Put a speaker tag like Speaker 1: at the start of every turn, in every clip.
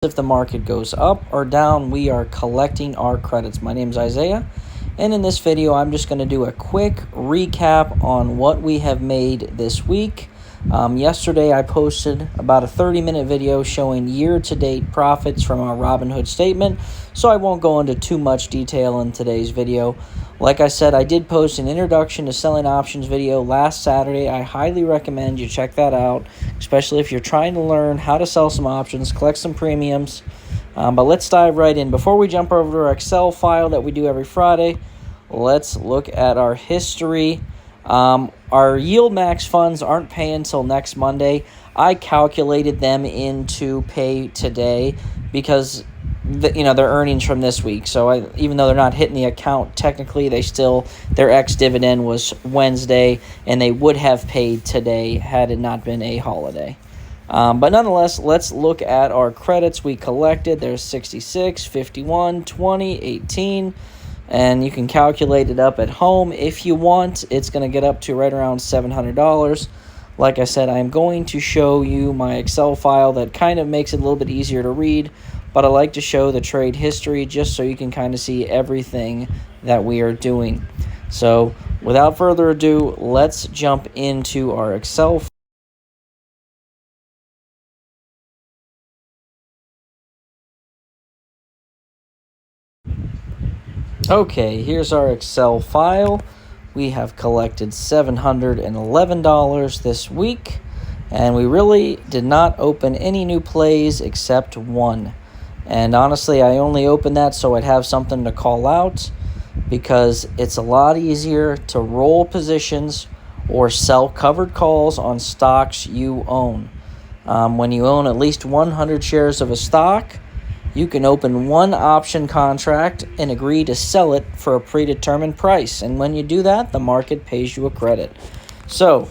Speaker 1: if the market goes up or down, we are collecting our credits. My name is Isaiah, and in this video, I'm just going to do a quick recap on what we have made this week. Yesterday, I posted about a 30-minute video showing year-to-date profits from our Robinhood statement, so I won't go into too much detail in today's video. Like I said, I did post an introduction to selling options video last Saturday. I highly recommend you check that out, especially if you're trying to learn how to sell some options, collect some premiums. But let's dive right in. Before we jump over to our Excel file that we do every Friday, let's look at our history. Our yield max funds aren't paying until next Monday. I calculated them into pay today because their earnings from this week. So even though they're not hitting the account technically, their ex-dividend was Wednesday, and they would have paid today had it not been a holiday. But nonetheless, let's look at our credits we collected. There's 66, 51, 20, 18, and you can calculate it up at home if you want. It's going to get up to right around $700. Like I said, I'm going to show you my Excel file that kind of makes it a little bit easier to read, but I like to show the trade history just so you can kind of see everything that we are doing. So without further ado, let's jump into our Excel file. Okay, here's our Excel file. We have collected $711 this week, and we really did not open any new plays except one. And honestly, I only opened that so I'd have something to call out, because it's a lot easier to roll positions or sell covered calls on stocks you own. When you own at least 100 shares of a stock, you can open one option contract and agree to sell it for a predetermined price. And when you do that, the market pays you a credit. So,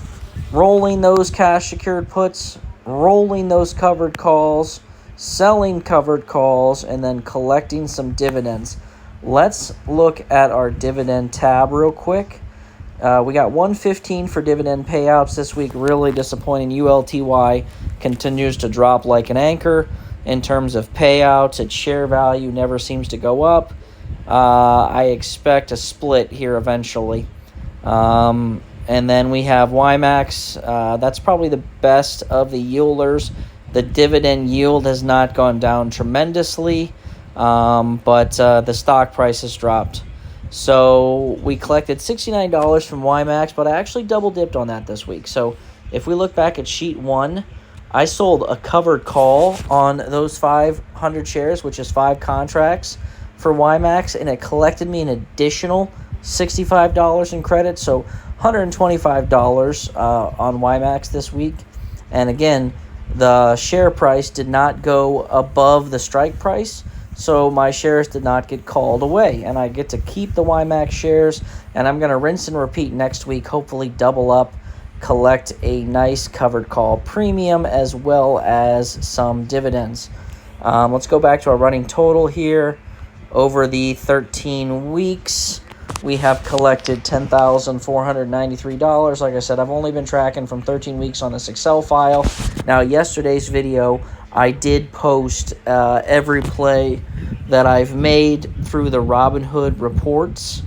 Speaker 1: rolling those cash secured puts, rolling those covered calls, selling covered calls, and then collecting some dividends. Let's look at our dividend tab real quick. We got 115 for dividend payouts this week. Really disappointing. ULTY continues to drop like an anchor. In terms of payouts, its share value never seems to go up. I expect a split here eventually. And then we have WiMAX. That's probably the best of the yielders. The dividend yield has not gone down tremendously, but the stock price has dropped. So we collected $69 from WiMAX, but I actually double dipped on that this week. So if we look back at sheet 1, I sold a covered call on those 500 shares, which is 5 contracts for WiMAX, and it collected me an additional $65 in credit, so $125 on WiMAX this week. And again, the share price did not go above the strike price, so my shares did not get called away, and I get to keep the WiMAX shares, and I'm going to rinse and repeat next week, hopefully double up, collect a nice covered call premium as well as some dividends. Let's go back to our running total here. Over the 13 weeks, we have collected $10,493. Like I said, I've only been tracking from 13 weeks on this Excel file. Now, yesterday's video, I did post every play that I've made through the Robinhood reports.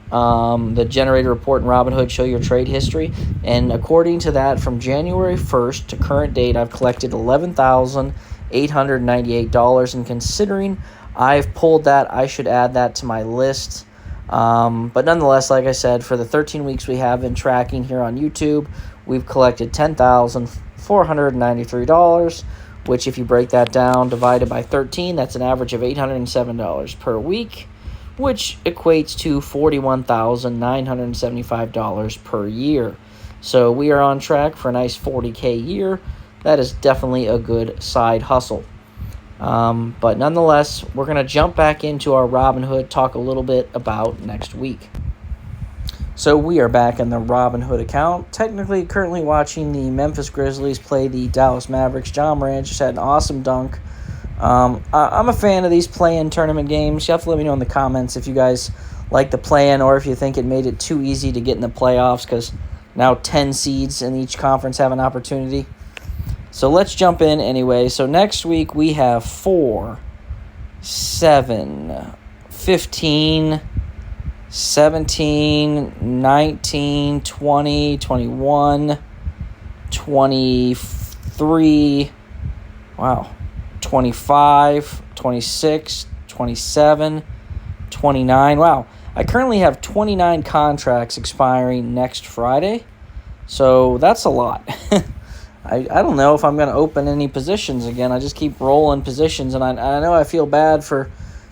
Speaker 1: The generated report in Robinhood show your trade history, and according to that, from January 1st to current date, I've collected $11,898, and considering I've pulled that, I should add that to my list. But nonetheless, like I said, for the 13 weeks we have been tracking here on YouTube, we've collected $10,493, which if you break that down, divided by 13, that's an average of $807 per week, which equates to $41,975 per year. So we are on track for a nice $40K year. That is definitely a good side hustle. But nonetheless, we're going to jump back into our Robinhood, talk a little bit about next week. So we are back in the Robinhood account. Technically, currently watching the Memphis Grizzlies play the Dallas Mavericks. John Morant just had an awesome dunk. I'm a fan of these play-in tournament games. You have to let me know in the comments if you guys like the play-in or if you think it made it too easy to get in the playoffs, because now 10 seeds in each conference have an opportunity. So let's jump in anyway. So next week we have 4, 7, 15, 17, 19, 20, 21, 23, 25, 26, 27, 29. Wow, I currently have 29 contracts expiring next Friday, so that's a lot. I don't know if I'm going to open any positions again. I just keep rolling positions, and I know I feel bad for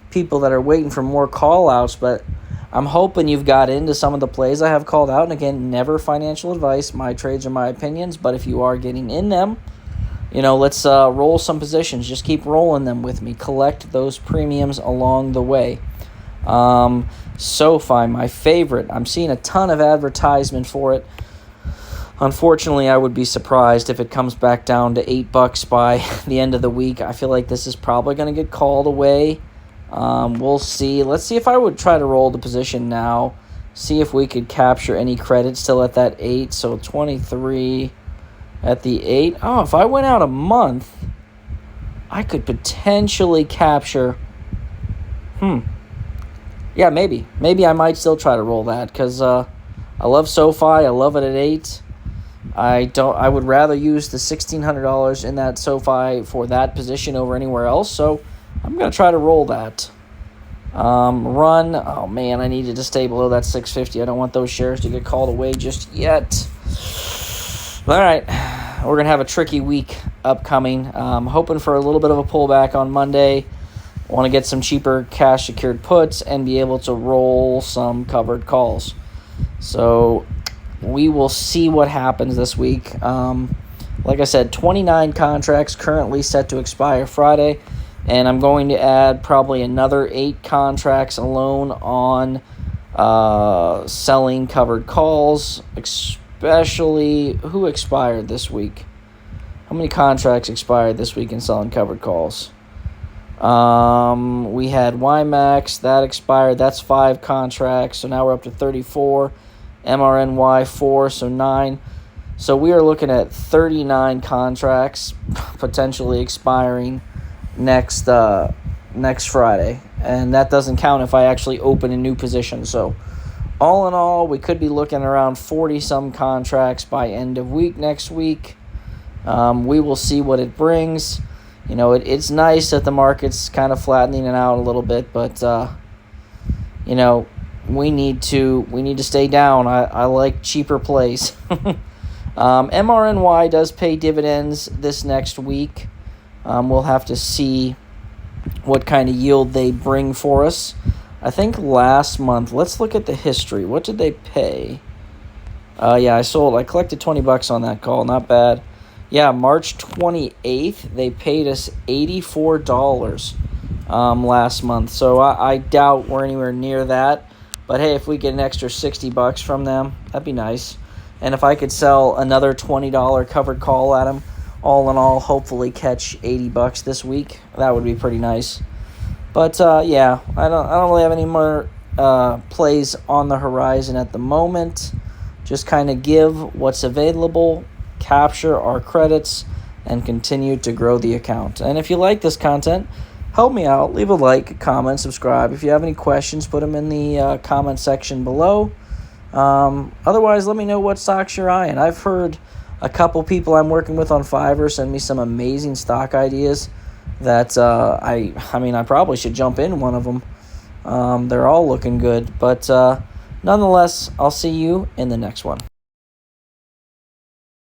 Speaker 1: people that are waiting for more call-outs, but I'm hoping you've got into some of the plays I have called out. And again, never financial advice. My trades are my opinions, but if you are getting in them, let's roll some positions. Just keep rolling them with me. Collect those premiums along the way. SoFi, my favorite. I'm seeing a ton of advertisement for it. Unfortunately, I would be surprised if it comes back down to $8 by the end of the week. I feel like this is probably going to get called away. We'll see. Let's see if I would try to roll the position now. See if we could capture any credit still at that 8. So 23 at the 8. Oh, if I went out a month, I could potentially capture. Yeah, maybe. Maybe I might still try to roll that because I love SoFi. I love it at 8. I would rather use the $1,600 in that SoFi for that position over anywhere else. So I'm going to try to roll that. Run. Oh, man, I needed to stay below that 650. I don't want those shares to get called away just yet. All right. We're going to have a tricky week upcoming. Hoping for a little bit of a pullback on Monday. Want to get some cheaper cash secured puts and be able to roll some covered calls. So we will see what happens this week. Like I said, 29 contracts currently set to expire Friday, and I'm going to add probably another 8 contracts alone on selling covered calls, especially who expired this week. How many contracts expired this week in selling covered calls? We had YMAX, that expired. That's 5 contracts, so now we're up to 34. MRNY 4, so 9. So we are looking at 39 contracts potentially expiring next Friday, and that doesn't count if I actually open a new position. So all in all, we could be looking around 40-some contracts by end of week next week. We will see what it brings. It's nice that the market's kind of flattening it out a little bit, but we need to stay down. I like cheaper plays. MRNY does pay dividends this next week. We'll have to see what kind of yield they bring for us. I think last month, let's look at the history. What did they pay? I collected $20 on that call. Not bad. Yeah, March 28th, they paid us $84 last month. So I doubt we're anywhere near that. But hey, if we get an extra $60 from them, that'd be nice. And if I could sell another $20 covered call at them, all in all, hopefully catch $80 this week, that would be pretty nice. But I don't really have any more plays on the horizon at the moment. Just kind of give what's available, capture our credits, and continue to grow the account. And if you like this content, help me out. Leave a like, comment, subscribe. If you have any questions, put them in the comment section below. Otherwise, let me know what stocks you're eyeing. I've heard a couple people I'm working with on Fiverr send me some amazing stock ideas that I probably should jump in one of them. They're all looking good. But nonetheless, I'll see you in the next one.